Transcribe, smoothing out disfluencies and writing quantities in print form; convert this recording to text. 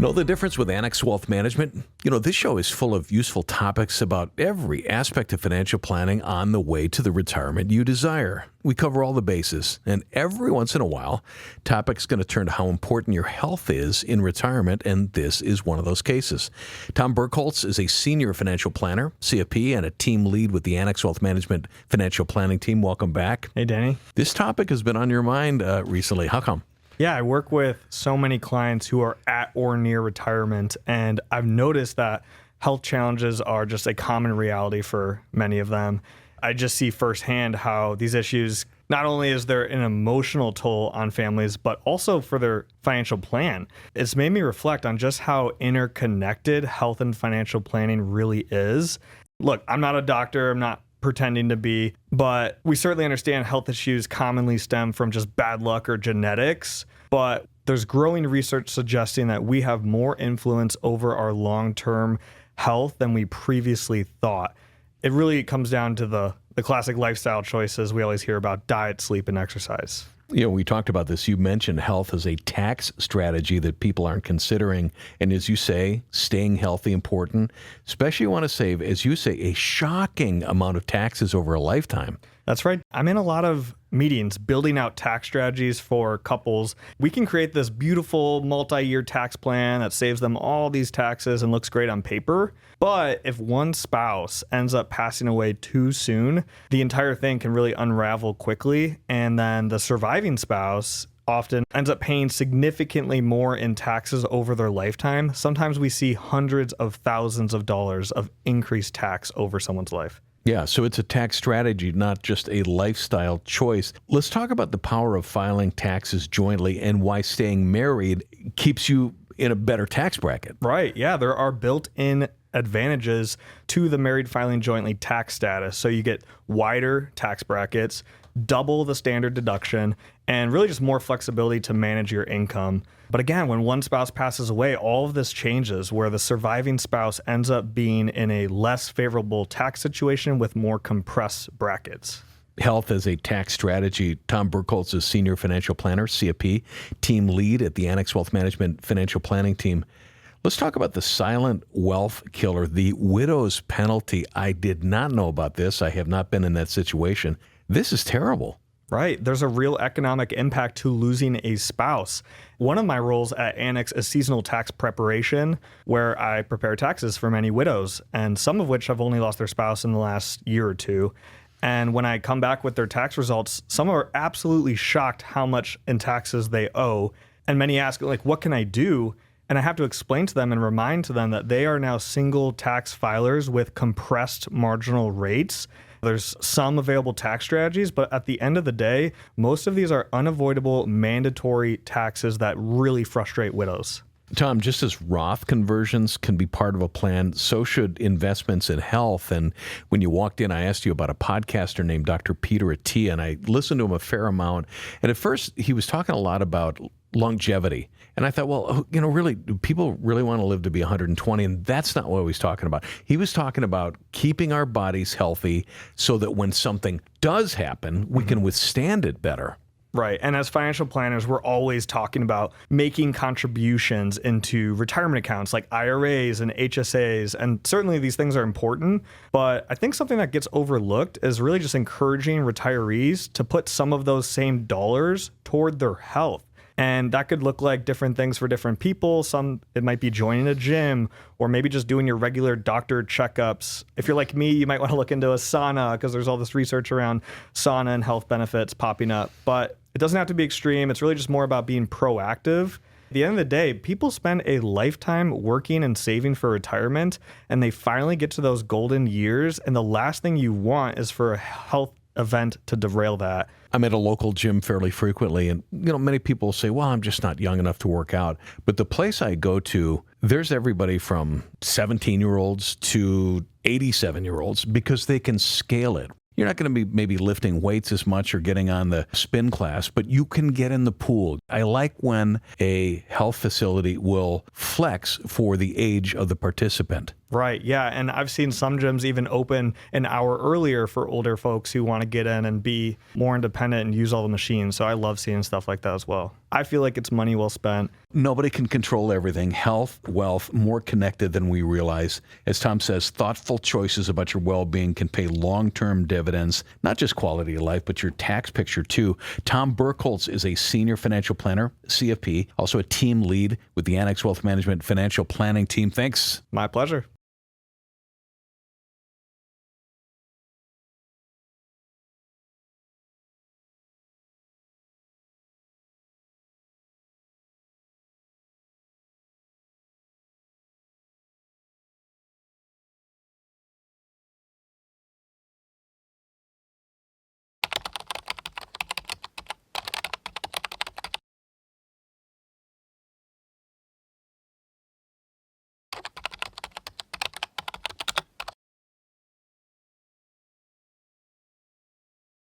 Know the difference with Annex Wealth Management? This show is full of useful topics about every aspect of financial planning on the way to the retirement you desire. We cover all the bases, and every once in a while, topics going to turn to how important your health is in retirement, and this is one of those cases. Tom Berkholtz is a senior financial planner, CFP, and a team lead with the Annex Wealth Management financial planning team. Welcome back. Hey, Danny. This topic has been on your mind recently. How come? Yeah, I work with so many clients who are at or near retirement, and I've noticed that health challenges are just a common reality for many of them. I just see firsthand how these issues, not only is there an emotional toll on families, but also for their financial plan. It's made me reflect on just how interconnected health and financial planning really is. Look, I'm not a doctor, I'm not pretending to be, but we certainly understand health issues commonly stem from just bad luck or genetics. But there's growing research suggesting that we have more influence over our long-term health than we previously thought. It really comes down to the classic lifestyle choices we always hear about: diet, sleep, and exercise. We talked about this. You mentioned health as a tax strategy that people aren't considering. And as you say, staying healthy important, especially you want to save, as you say, a shocking amount of taxes over a lifetime. That's right. I'm in a lot of meetings building out tax strategies for couples. We can create this beautiful multi-year tax plan that saves them all these taxes and looks great on paper. But if one spouse ends up passing away too soon, the entire thing can really unravel quickly. And then the surviving spouse often ends up paying significantly more in taxes over their lifetime. Sometimes we see hundreds of thousands of dollars of increased tax over someone's life. Yeah, so it's a tax strategy, not just a lifestyle choice. Let's talk about the power of filing taxes jointly and why staying married keeps you in a better tax bracket. Right. Yeah, there are built-in advantages to the married filing jointly tax status. So you get wider tax brackets, double the standard deduction, and really just more flexibility to manage your income. But again, when one spouse passes away, all of this changes, where the surviving spouse ends up being in a less favorable tax situation with more compressed brackets. Health as a tax strategy. Tom Berkholtz is senior financial planner, CFP, team lead at the Annex Wealth Management financial planning team. Let's talk about the silent wealth killer, the widow's penalty. I did not know about this. I have not been in that situation. This is terrible. Right. There's a real economic impact to losing a spouse. One of my roles at Annex is seasonal tax preparation, where I prepare taxes for many widows, and some of which have only lost their spouse in the last year or two. And when I come back with their tax results, some are absolutely shocked how much in taxes they owe. And many ask, what can I do? And I have to explain to them and remind to them that they are now single tax filers with compressed marginal rates. There's some available tax strategies, but at the end of the day, most of these are unavoidable mandatory taxes that really frustrate widows. Tom, just as Roth conversions can be part of a plan, so should investments in health. And when you walked in, I asked you about a podcaster named Dr. Peter Attia, and I listened to him a fair amount. And at first, he was talking a lot about longevity. And I thought, well, really, do people really want to live to be 120? And that's not what he was talking about. He was talking about keeping our bodies healthy so that when something does happen, we can withstand it better. Right. And as financial planners, we're always talking about making contributions into retirement accounts like IRAs and HSAs. And certainly these things are important. But I think something that gets overlooked is really just encouraging retirees to put some of those same dollars toward their health. And that could look like different things for different people. Some, it might be joining a gym or maybe just doing your regular doctor checkups. If you're like me, you might want to look into a sauna because there's all this research around sauna and health benefits popping up. But it doesn't have to be extreme. It's really just more about being proactive. At the end of the day, people spend a lifetime working and saving for retirement, and they finally get to those golden years. And the last thing you want is for a health event to derail that. I'm at a local gym fairly frequently, and many people say, well, I'm just not young enough to work out. But the place I go to, there's everybody from 17-year-olds to 87-year-olds because they can scale it. You're not going to be maybe lifting weights as much or getting on the spin class, but you can get in the pool. I like when a health facility will flex for the age of the participant. Right. Yeah. And I've seen some gyms even open an hour earlier for older folks who want to get in and be more independent and use all the machines. So I love seeing stuff like that as well. I feel like it's money well spent. Nobody can control everything. Health, wealth, more connected than we realize. As Tom says, thoughtful choices about your well-being can pay long-term dividends, not just quality of life, but your tax picture too. Tom Berkholtz is a senior financial planner, CFP, also a team lead with the Annex Wealth Management financial planning team. Thanks. My pleasure.